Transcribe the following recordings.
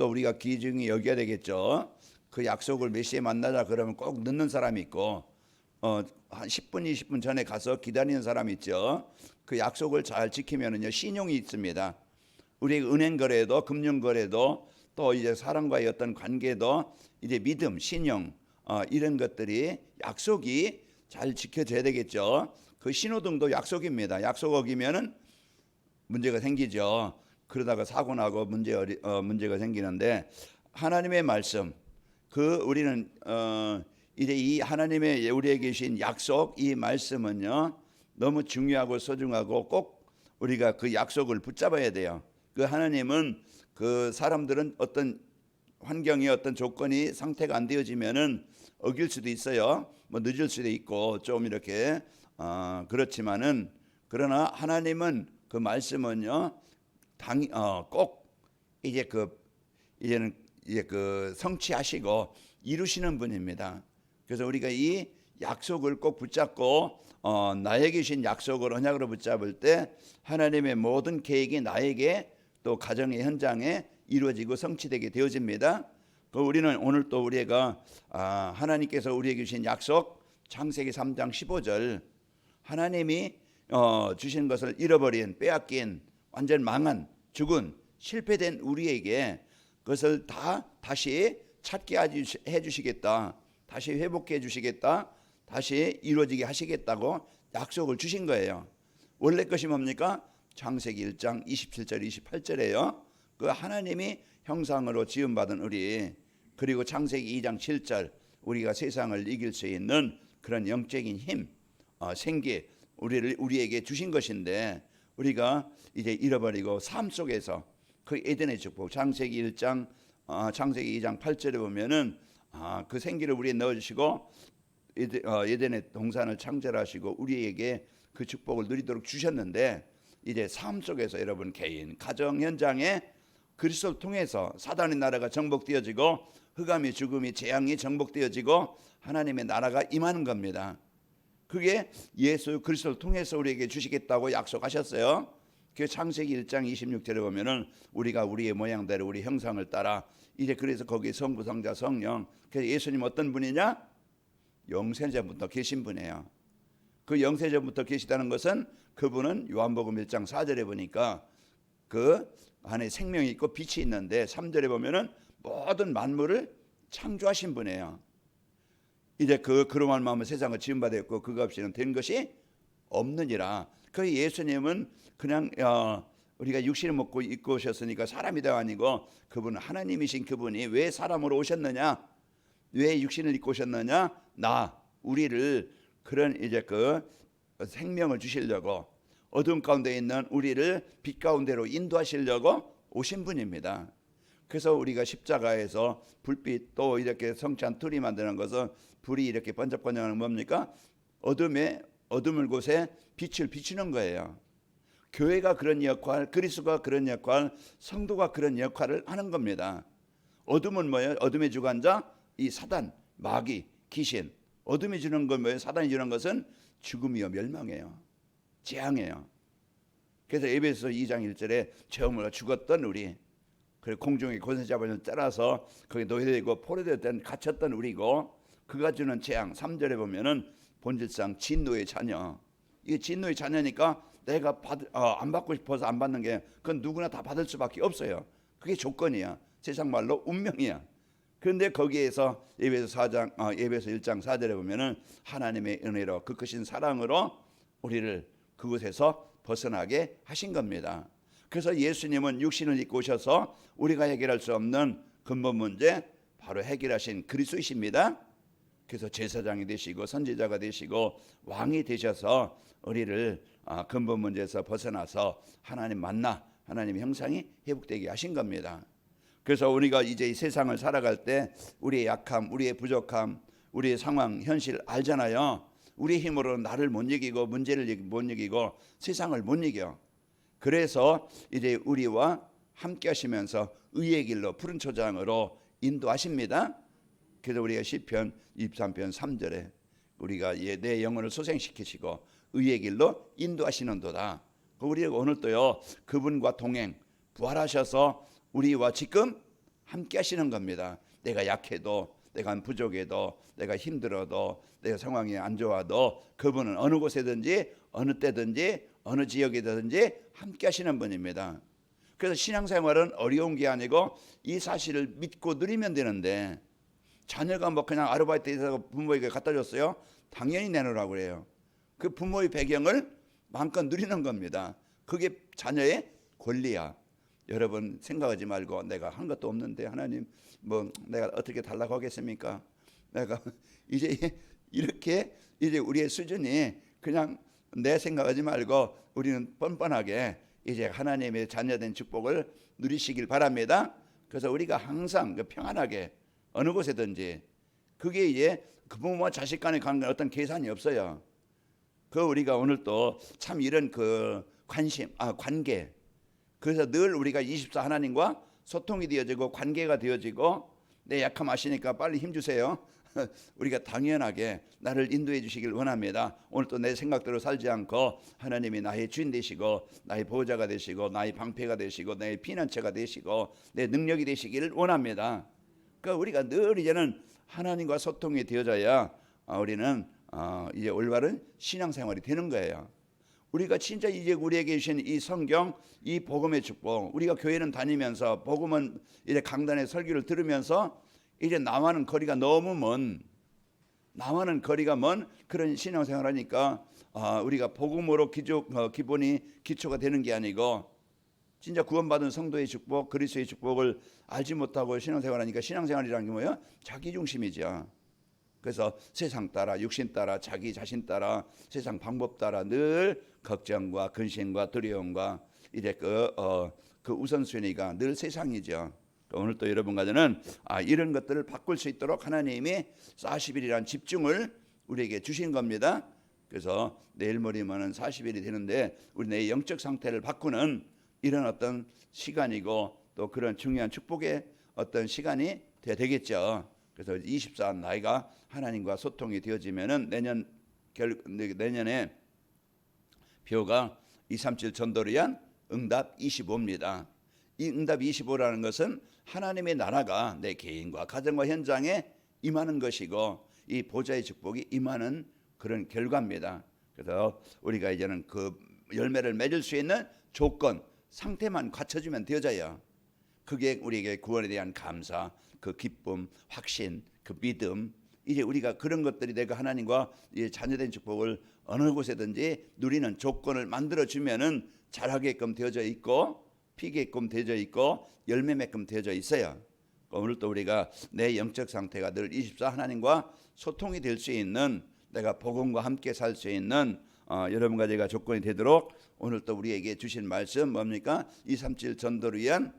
또 우리가 귀중히 여겨야 되겠죠. 그 약속을 몇 시에 만나자 그러면 꼭 늦는 사람이 있고 한 10분 20분 전에 가서 기다리는 사람이 있죠. 그 약속을 잘 지키면은요 신용이 있습니다. 우리 은행 거래도 금융 거래도 또 이제 사람과의 어떤 관계도 이제 믿음, 신용 이런 것들이 약속이 잘 지켜져야 되겠죠. 그 신호등도 약속입니다. 약속 어기면은 문제가 생기죠. 그러다가 사고 나고 문제가 생기는데 하나님의 말씀 그 우리는 이제 이 하나님의 우리에게 주신 약속 이 말씀은요 너무 중요하고 소중하고 꼭 우리가 그 약속을 붙잡아야 돼요. 그 하나님은 그 사람들은 어떤 환경이 어떤 조건이 상태가 안 되어지면은 어길 수도 있어요. 뭐 늦을 수도 있고 좀 이렇게 그렇지만은 그러나 하나님은 그 말씀은요 꼭 이제는 이제 그 성취하시고 이루시는 분입니다. 그래서 우리가 이 약속을 꼭 붙잡고 나에게 주신 약속을 언약으로 붙잡을 때 하나님의 모든 계획이 나에게 또 가정의 현장에 이루어지고 성취되게 되어집니다. 그 우리는 오늘 또 우리가 하나님께서 우리에게 주신 약속 창세기 3장 15절 하나님이 주신 것을 잃어버린 빼앗긴 완전 망한 죽은 실패된 우리에게 그것을 다시 찾게 해주시겠다, 다시 회복해 주시겠다, 다시 이루어지게 하시겠다고 약속을 주신 거예요. 원래 것이 뭡니까? 창세기 1장 27절 28절에요. 그 하나님이 형상으로 지음받은 우리 그리고 창세기 2장 7절 우리가 세상을 이길 수 있는 그런 영적인 힘, 생기 우리에게 주신 것인데 우리가 이제 잃어버리고 삶 속에서 그 에덴의 축복 창세기 2장 8절에 보면은 그 생기를 우리에 넣어주시고 에덴의 동산을 창설하시고 우리에게 그 축복을 누리도록 주셨는데 이제 삶 속에서 여러분 개인 가정 현장에 그리스도를 통해서 사단의 나라가 정복되어지고 흑암이 죽음이 재앙이 정복되어지고 하나님의 나라가 임하는 겁니다. 그게 예수 그리스도를 통해서 우리에게 주시겠다고 약속하셨어요. 그 창세기 1장 26절에 보면은 우리가 우리의 모양대로 우리 형상을 따라 이제 그래서 거기에 성부 성자 성령 그래서 예수님 어떤 분이냐? 영세전부터 계신 분이에요. 그 영세전부터 계시다는 것은 그분은 요한복음 1장 4절에 보니까 그 안에 생명이 있고 빛이 있는데 3절에 보면은 모든 만물을 창조하신 분이에요. 이제 그로 말미암아 세상을 지음받았고 그것 없이는 된 것이 없느니라. 그 예수님은 그냥 우리가 육신을 먹고 입고 오셨으니까 사람이다 아니고 그분은 하나님이신 그분이 왜 사람으로 오셨느냐? 왜 육신을 입고 오셨느냐? 우리를 그런 이제 그 생명을 주시려고 어둠 가운데 있는 우리를 빛 가운데로 인도하시려고 오신 분입니다. 그래서 우리가 십자가에서 불빛 또 이렇게 성찬 틀이 만드는 것은 불이 이렇게 번쩍번쩍하는 뭡니까? 어둠을 곳에 빛을 비추는 거예요. 교회가 그런 역할, 그리스도가 그런 역할, 성도가 그런 역할을 하는 겁니다. 어둠은 뭐예요? 어둠의 주관자 이 사단, 마귀, 귀신. 어둠이 주는 건 뭐예요? 사단이 주는 것은 죽음이요 멸망이에요. 재앙이에요. 그래서 에베소 2장 1절에 죄음으로 죽었던 우리 그리고 공중의 권세자들을 따라서 거기 노예되고 포로되었던 갇혔던 우리고 그가 주는 재앙 3절에 보면은 본질상 진노의 자녀. 이게 진노의 자녀니까 내가 안 받고 싶어서 안 받는 게 그건 누구나 다 받을 수밖에 없어요. 그게 조건이야. 세상 말로 운명이야. 그런데 거기에서 에베소 1장 4절에 보면은 하나님의 은혜로 그 크신 사랑으로 우리를 그곳에서 벗어나게 하신 겁니다. 그래서 예수님은 육신을 입고 오셔서 우리가 해결할 수 없는 근본 문제 바로 해결하신 그리스도이십니다. 그래서 제사장이 되시고 선지자가 되시고 왕이 되셔서 우리를 근본 문제에서 벗어나서 하나님 만나 하나님의 형상이 회복되게 하신 겁니다. 그래서 우리가 이제 이 세상을 살아갈 때 우리의 약함, 우리의 부족함, 우리의 상황, 현실 알잖아요. 우리 힘으로 나를 못 이기고 문제를 못 이기고 세상을 못 이겨. 그래서 이제 우리와 함께 하시면서 의의 길로 푸른 초장으로 인도하십니다. 그래서 우리가 시편 23편 3절에 우리가 내 영혼을 소생시키시고 의의 길로 인도하시는도다. 우리가 오늘 또요 그분과 동행 부활하셔서 우리와 지금 함께 하시는 겁니다. 내가 약해도, 내가 부족해도, 내가 힘들어도, 내가 상황이 안 좋아도 그분은 어느 곳에든지 어느 때든지 어느 지역이든지 함께 하시는 분입니다. 그래서 신앙생활은 어려운 게 아니고 이 사실을 믿고 누리면 되는데, 자녀가 뭐 그냥 아르바이트해서 부모에게 갖다 줬어요? 당연히 내놓으라고 그래요. 그 부모의 배경을 마음껏 누리는 겁니다. 그게 자녀의 권리야. 여러분 생각하지 말고 내가 한 것도 없는데 하나님 뭐 내가 어떻게 달라고 하겠습니까? 내가 이제 이렇게 이제 우리의 수준이 그냥 내 생각하지 말고 우리는 뻔뻔하게 이제 하나님의 자녀된 축복을 누리시길 바랍니다. 그래서 우리가 항상 평안하게 어느 곳에든지, 그게 이제 그 부모와 자식 간에 관계 어떤 계산이 없어요. 그 우리가 오늘 또 참 이런 그 관계, 그래서 늘 우리가 24 하나님과 소통이 되어지고 관계가 되어지고, 내 약함 아시니까 빨리 힘 주세요. 우리가 당연하게 나를 인도해 주시길 원합니다. 오늘 또 내 생각대로 살지 않고 하나님이 나의 주인 되시고 나의 보호자가 되시고 나의 방패가 되시고 나의 피난처가 되시고 내 능력이 되시기를 원합니다. 그러니까 우리가 늘 이제는 하나님과 소통이 되어져야 우리는 이제 올바른 신앙생활이 되는 거예요. 우리가 진짜 이제 우리에게 주신 이 성경, 이 복음의 축복, 우리가 교회는 다니면서 복음은 이제 강단의 설교를 들으면서 이제 나와는 거리가 너무 먼, 나와는 거리가 먼 그런 신앙생활하니까 우리가 복음으로 기초가 되는 게 아니고, 진짜 구원받은 성도의 축복, 그리스도의 축복을 알지 못하고 신앙생활하니까, 신앙생활이라는 게 뭐예요? 자기중심이죠. 그래서 세상 따라, 육신 따라, 자기 자신 따라, 세상 방법 따라 늘 걱정과 근심과 두려움과 이제 그 우선순위가 늘 세상이죠. 오늘 또 여러분과 저는 이런 것들을 바꿀 수 있도록 하나님이 40일이란 집중을 우리에게 주신 겁니다. 그래서 내일 모레면은 40일이 되는데 우리 내 영적 상태를 바꾸는 이런 어떤 시간이고, 또 그런 중요한 축복의 어떤 시간이 돼야 되겠죠. 그래서 24 나이가 하나님과 소통이 되어지면은 내년에 표가 237 전도를 위한 응답 25입니다. 이 응답 25라는 것은 하나님의 나라가 내 개인과 가정과 현장에 임하는 것이고, 이 보좌의 축복이 임하는 그런 결과입니다. 그래서 우리가 이제는 그 열매를 맺을 수 있는 조건, 상태만 갖춰주면 되어져요. 그게 우리에게 구원에 대한 감사, 그 기쁨, 확신, 그 믿음, 이제 우리가 그런 것들이 내가 하나님과 자녀된 축복을 어느 곳에든지 누리는 조건을 만들어주면은 잘하게끔 되어져 있고, 피게끔 되어져 있고, 열매 맺게끔 되어져 있어요. 오늘 또 우리가 내 영적 상태가 늘 24 하나님과 소통이 될 수 있는, 내가 복음과 함께 살 수 있는 여러분과 제가 조건이 되도록 오늘 또 우리에게 주신 말씀 뭡니까? 237 전도를 위한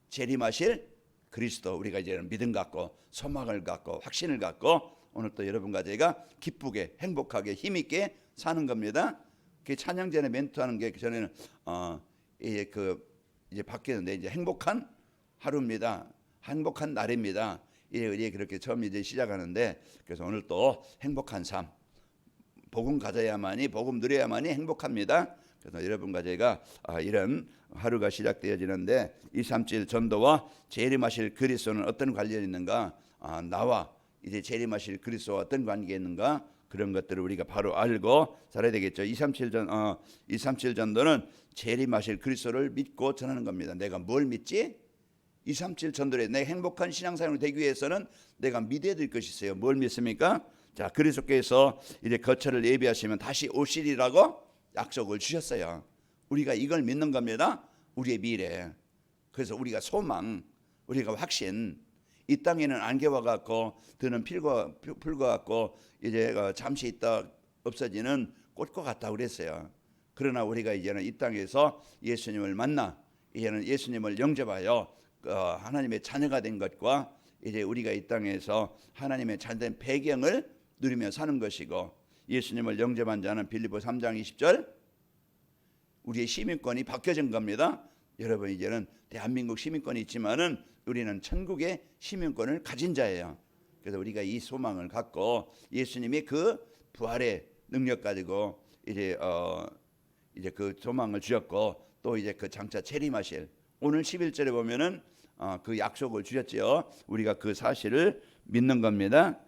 재림하실 그리스도, 우리가 이제는 믿음 갖고 소망을 갖고 확신을 갖고 오늘 또 여러분과 제가 기쁘게 행복하게 힘있게 사는 겁니다. 그 찬양 전에 멘트하는 게 전에는 이제 바뀌었는데 이제 행복한 하루입니다. 행복한 날입니다. 이제 그렇게 처음 이제 시작하는데, 그래서 오늘 또 행복한 삶, 복음 가져야만이, 복음 누려야만이 행복합니다. 그래서 여러분과 제가 이런 하루가 시작되어지는데, 237 전도와 재림하실 그리스도는 어떤 관련이 있는가? 나와 이제 재림하실 그리스도와 어떤 관계가 있는가? 그런 것들을 우리가 바로 알고 살아야 되겠죠. 237 전도는 재림하실 그리스도를 믿고 전하는 겁니다. 내가 뭘 믿지? 237 전도에 내 행복한 신앙생활이 되기 위해서는 내가 믿어야 될 것이 있어요. 뭘 믿습니까? 자, 그리스도께서 이제 거처를 예비하시면 다시 오시리라고 약속을 주셨어요. 우리가 이걸 믿는 겁니다. 우리의 미래. 그래서 우리가 소망, 우리가 확신. 이 땅에는 안개와 같고 드는 풀과 같고 이제 잠시 있다 없어지는 꽃과 같다 그랬어요. 그러나 우리가 이제는 이 땅에서 예수님을 만나 이제는 예수님을 영접하여 하나님의 자녀가 된 것과, 이제 우리가 이 땅에서 하나님의 자녀된 배경을 누리며 사는 것이고, 예수님을 영접한 자는 빌립보 3장 20절 우리의 시민권이 바뀌어진 겁니다. 여러분 이제는 대한민국 시민권이 있지만은 우리는 천국의 시민권을 가진 자예요. 그래서 우리가 이 소망을 갖고 예수님이 그 부활의 능력 가지고 이제 그 소망을 주셨고, 또 이제 그 장차 재림하실, 오늘 11절에 보면은 그 약속을 주셨죠. 우리가 그 사실을 믿는 겁니다.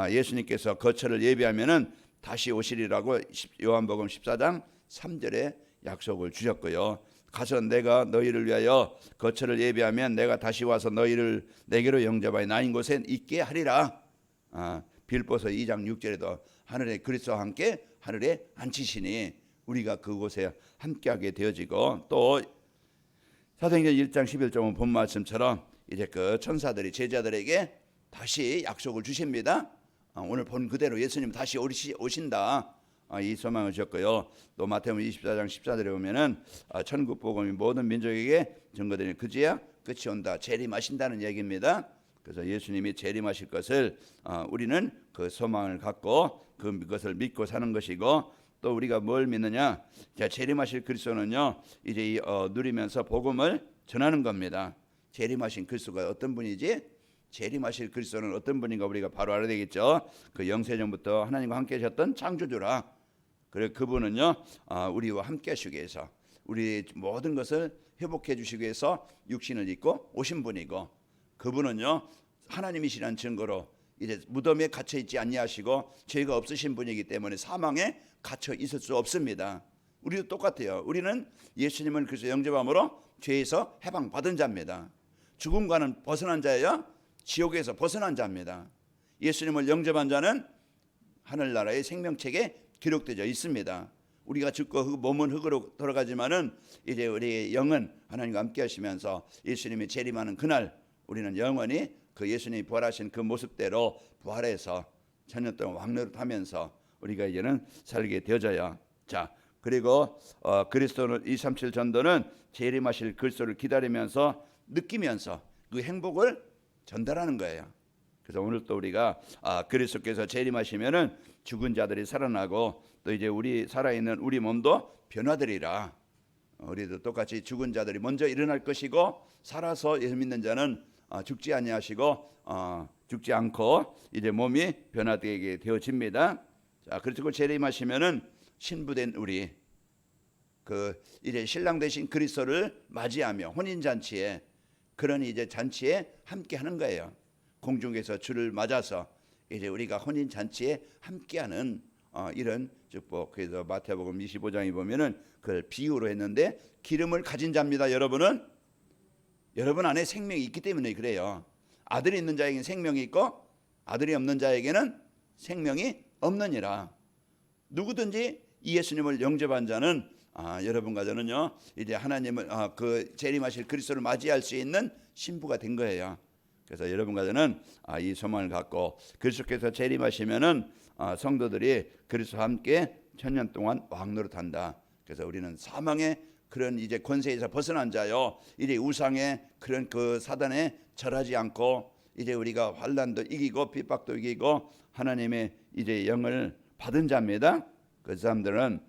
예수님께서 거처를 예비하면은 다시 오시리라고 요한복음 14장 3절에 약속을 주셨고요. 가서 내가 너희를 위하여 거처를 예비하면 내가 다시 와서 너희를 내게로 영접하여 나인 곳에 있게 하리라. 빌보서 2장 6절에도 하늘에 그리스도와 함께 하늘에 앉히시니 우리가 그곳에 함께하게 되어지고, 또 사도행전 1장 11절은 본 말씀처럼 이제 그 천사들이 제자들에게 다시 약속을 주십니다. 오늘 본 그대로 예수님 다시 오신다. 이 소망을 주셨고요. 또 마태복음 24장 14절에 보면은 천국 복음이 모든 민족에게 증거되는 그제야 끝이 온다. 재림하신다는 얘기입니다. 그래서 예수님이 재림하실 것을 우리는 그 소망을 갖고 그것을 믿고 사는 것이고, 또 우리가 뭘 믿느냐? 자, 재림하실 그리스도는요 이제 누리면서 복음을 전하는 겁니다. 재림하신 그리스도가 어떤 분이지? 재림하실 그리스도는 어떤 분인가 우리가 바로 알아야 되겠죠. 그 영세전부터 하나님과 함께 하셨던 창조주라. 그래 그분은요 우리와 함께 하시기 위해서 우리 모든 것을 회복해 주시기 위해서 육신을 입고 오신 분이고, 그분은요 하나님이시라는 증거로 이제 무덤에 갇혀 있지 아니하시고 죄가 없으신 분이기 때문에 사망에 갇혀 있을 수 없습니다. 우리도 똑같아요. 우리는 예수님을 그래서 영접함으로 죄에서 해방받은 자입니다. 죽음과는 벗어난 자예요. 지옥에서 벗어난 자입니다. 예수님을 영접한 자는 하늘나라의 생명책에 기록되어 있습니다. 우리가 죽고 몸은 흙으로 돌아가지만은 이제 우리의 영은 하나님과 함께 하시면서 예수님이 재림하는 그날 우리는 영원히 그 예수님이 부활하신 그 모습대로 부활해서 천년 동안 왕노릇하면서 우리가 이제는 살게 되어져요. 자, 그리고 그리스도는 237 전도는 재림하실 그리스도를 기다리면서 느끼면서 그 행복을 전달하는 거예요. 그래서 오늘 또 우리가 그리스도께서 재림하시면은 죽은 자들이 살아나고 또 이제 우리 살아있는 우리 몸도 변화되리라. 우리도 똑같이 죽은 자들이 먼저 일어날 것이고 살아서 예수 믿는 자는 죽지 아니하시고 죽지 않고 이제 몸이 변화되게 되어집니다. 자, 그리고 재림하시면은 신부된 우리 그 이제 신랑 되신 그리스도를 맞이하며 혼인 잔치에 그런 이제 잔치에 함께 하는 거예요. 공중에서 주를 맞아서 이제 우리가 혼인 잔치에 함께하는 이런 축복. 그래서 마태복음 25장에 보면은 그걸 비유로 했는데 기름을 가진 자입니다. 여러분 안에 생명이 있기 때문에 그래요. 아들이 있는 자에게는 생명이 있고 아들이 없는 자에게는 생명이 없느니라. 누구든지 이 예수님을 영접한 자는 여러분과 저는요 이제 하나님을 그 재림하실 그리스도를 맞이할 수 있는 신부가 된 거예요. 그래서 여러분과 저는 이 소망을 갖고 그리스도께서 재림하시면은 성도들이 그리스도와 함께 천년 동안 왕노릇한다. 그래서 우리는 사망의 그런 이제 권세에서 벗어난 자요. 이제 우상의 그런 그 사단에 절하지 않고 이제 우리가 환난도 이기고 핍박도 이기고 하나님의 이제 영을 받은 자입니다. 그 사람들은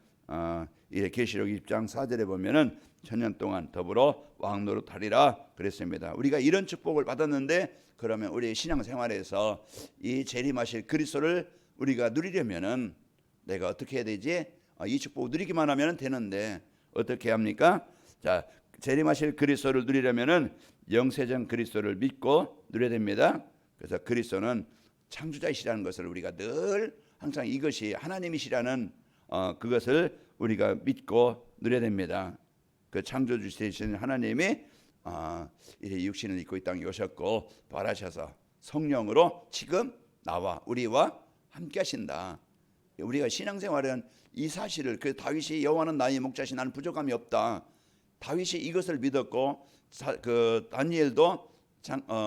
이제 계시록 20장 4절에 보면은 천년 동안 더불어 왕노릇하리라 그랬습니다. 우리가 이런 축복을 받았는데 그러면 우리 신앙생활에서 이 재림하실 그리스도를 우리가 누리려면은 내가 어떻게 해야 되지? 이 축복을 누리기만 하면 되는데 어떻게 합니까? 자, 재림하실 그리스도를 누리려면은 영세전 그리스도를 믿고 누려야 됩니다. 그래서 그리스도는 창조자이시라는 것을 우리가 늘 항상 이것이 하나님이시라는 그것을 우리가 믿고 누려야 됩니다. 그 창조주이신 하나님이 이제 육신을 입고 이 땅에 오셨고 부활하셔서 성령으로 지금 나와 우리와 함께 하신다. 우리가 신앙생활은 이 사실을 그 다윗이 여호와는 나의 목자시 나는 부족함이 없다. 다윗이 이것을 믿었고 그 다니엘도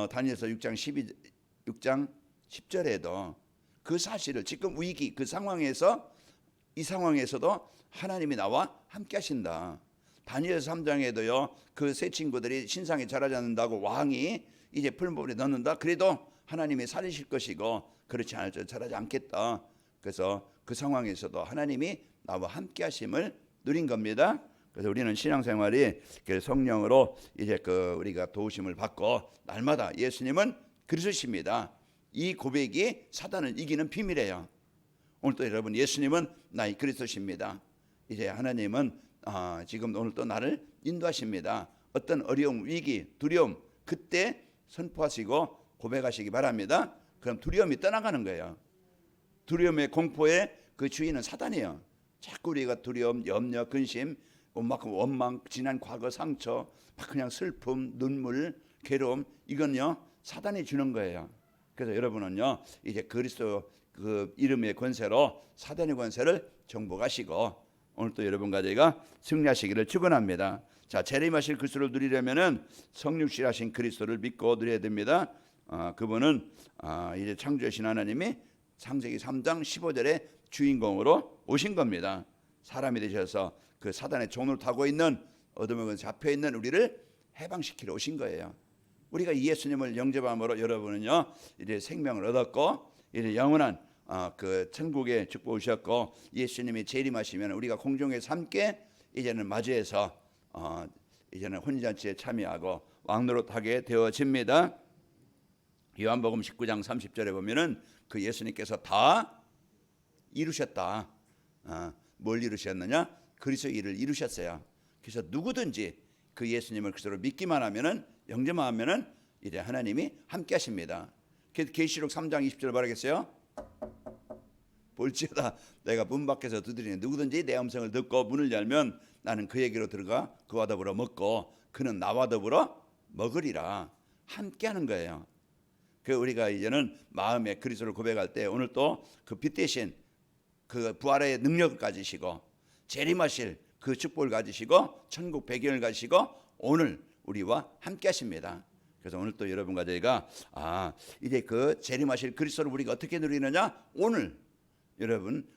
다니엘서 6장 10절에도 그 사실을 지금 위기 그 상황에서 이 상황에서도 하나님이 나와 함께 하신다. 다니엘 3장에도요 그 세 친구들이 신상에 절하지 않는다고 왕이 이제 풀무불에 넣는다. 그래도 하나님이 살리실 것이고 그렇지 않을 줄 절하지 않겠다. 그래서 그 상황에서도 하나님이 나와 함께 하심을 누린 겁니다. 그래서 우리는 신앙생활이 성령으로 이제 우리가 도우심을 받고 날마다 예수님은 그리스도십니다. 이 고백이 사단을 이기는 비밀이에요. 오늘도 여러분 예수님은 나의 그리스도십니다. 이제 하나님은 지금 오늘 또 나를 인도하십니다. 어떤 어려움, 위기, 두려움 그때 선포하시고 고백하시기 바랍니다. 그럼 두려움이 떠나가는 거예요. 두려움의 공포의 그 주인은 사단이에요. 자꾸 우리가 두려움, 염려, 근심, 온만큼 원망, 지난 과거 상처, 막 그냥 슬픔, 눈물, 괴로움, 이건요 사단이 주는 거예요. 그래서 여러분은요 이제 그리스도 그 이름의 권세로 사단의 권세를 정복하시고 오늘 또 여러분과 저희가 승리하시기를 축원합니다. 자, 재림하실 그리스도를 누리려면은 성육신하신 그리스도를 믿고 누려야 됩니다. 그분은 이제 창조하신 하나님이 창세기 3장 15절에 주인공으로 오신 겁니다. 사람이 되셔서 그 사단의 종을 타고 있는 어둠의 권세 잡혀 있는 우리를 해방시키러 오신 거예요. 우리가 예수님을 영접함으로 여러분은요 이제 생명을 얻었고 이제 영원한 그 천국의 축복을 주셨고 예수님이 재림하시면 우리가 공중에서 함께 이제는 맞이해서 이제는 혼인잔치에 참여하고 왕노릇하게 되어집니다. 요한복음 19장 30절에 보면은 그 예수님께서 다 이루셨다. 뭘 이루셨느냐? 그리스도의 일을 이루셨어요. 그래서 누구든지 그 예수님을 그리스도로 믿기만 하면은 영접만 하면은 이제 하나님이 함께 하십니다. 그래서 계시록 3장 20절 말하겠어요? 볼지어다 내가 문 밖에서 두드리니 누구든지 내 음성을 듣고 문을 열면 나는 그에게로 들어가 그와 더불어 먹고 그는 나와 더불어 먹으리라. 함께 하는 거예요. 그 우리가 이제는 마음에 그리스도를 고백할 때 오늘 또 그 빛 대신 그 부활의 능력을 가지시고 재림하실 그 축복을 가지시고 천국 배경을 가지시고 오늘 우리와 함께 하십니다. 그래서 오늘 또 여러분과 저희가 이제 그 재림하실 그리스도를 우리가 어떻게 누리느냐? 오늘 여러분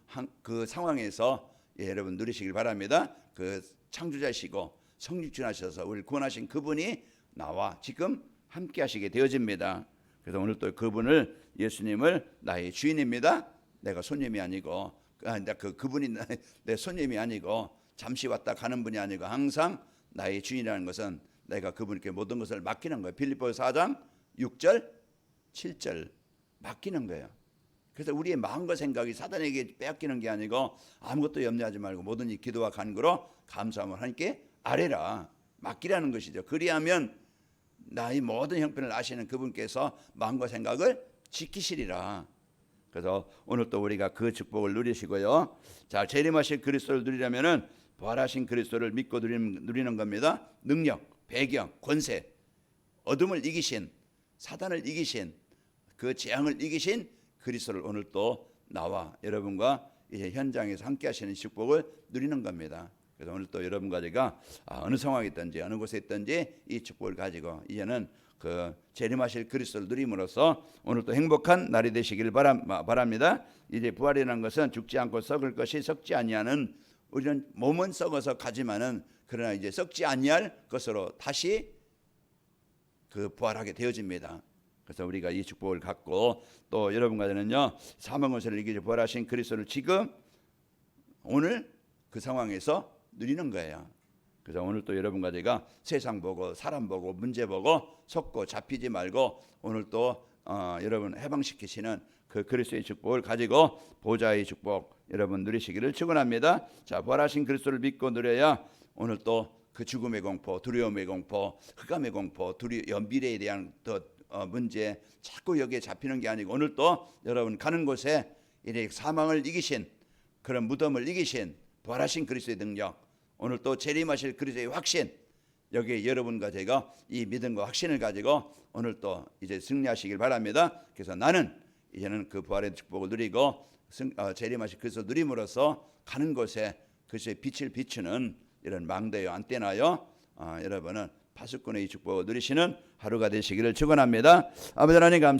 그 상황에서 여러분 누리시길 바랍니다. 그 창조자시고 성육신하셔서 우리를 구원하신 그분이 나와 지금 함께 하시게 되어집니다. 그래서 오늘 또 그분을 예수님을 나의 주인입니다. 내가 손님이 아니고 그분이 내 손님이 아니고 잠시 왔다 가는 분이 아니고 항상 나의 주인이라는 것은 내가 그분께 모든 것을 맡기는 거예요. 빌립보서 4장 6절 7절 맡기는 거예요. 그래서 우리의 마음과 생각이 사단에게 빼앗기는 게 아니고 아무것도 염려하지 말고 모든 이 기도와 간구로 감사함을 하나님께 아뢰라. 맡기라는 것이죠. 그리하면 나의 모든 형편을 아시는 그분께서 마음과 생각을 지키시리라. 그래서 오늘 또 우리가 그 축복을 누리시고요. 자, 재림하실 그리스도를 누리려면은 부활하신 그리스도를 믿고 누리는 겁니다. 능력, 배경, 권세, 어둠을 이기신 사단을 이기신 그 재앙을 이기신 그리스도를 오늘 또 나와 여러분과 이제 현장에서 함께 하시는 축복을 누리는 겁니다. 그래서 오늘 또 여러분과 제가 어느 상황에 있든지 어느 곳에 있든지 이 축복을 가지고 이제는 그 재림하실 그리스도를 누림으로써 오늘 또 행복한 날이 되시길 바랍니다. 이제 부활이라는 것은 죽지 않고 썩을 것이 썩지 아니하는 우리는 몸은 썩어서 가지만은 그러나 이제 썩지 아니할 것으로 다시 그 부활하게 되어집니다. 그래서 우리가 이 축복을 갖고 또 여러분과 저는요 사망 권세를 이기고 부활하신 그리스도를 지금 오늘 그 상황에서 누리는 거예요. 그래서 오늘 또 여러분과 제가 세상 보고 사람 보고 문제 보고 속고 잡히지 말고 오늘 또 여러분 해방시키시는 그 그리스도의 축복을 가지고 보좌의 축복 여러분 누리시기를 축원합니다. 자, 부활하신 그리스도를 믿고 누려야 오늘 또 그 죽음의 공포, 두려움의 공포, 흑암의 공포, 미래에 대한 문제 자꾸 여기에 잡히는 게 아니고 오늘 또 여러분 가는 곳에 이제 사망을 이기신 그런 무덤을 이기신 부활하신 그리스도의 능력 오늘 또 재림하실 그리스도의 확신 여기에 여러분과 제가 이 믿음과 확신을 가지고 오늘 또 이제 승리하시길 바랍니다. 그래서 나는 이제는 그 부활의 축복을 누리고 재림하실 그리스도 누림으로써 가는 곳에 그리스도의 빛을 비추는 이런 망대요 안떼나요 여러분은 파수꾼의 이 축복을 누리시는 하루가 되시기를 축원합니다. 아버지 하나님 감사합니다.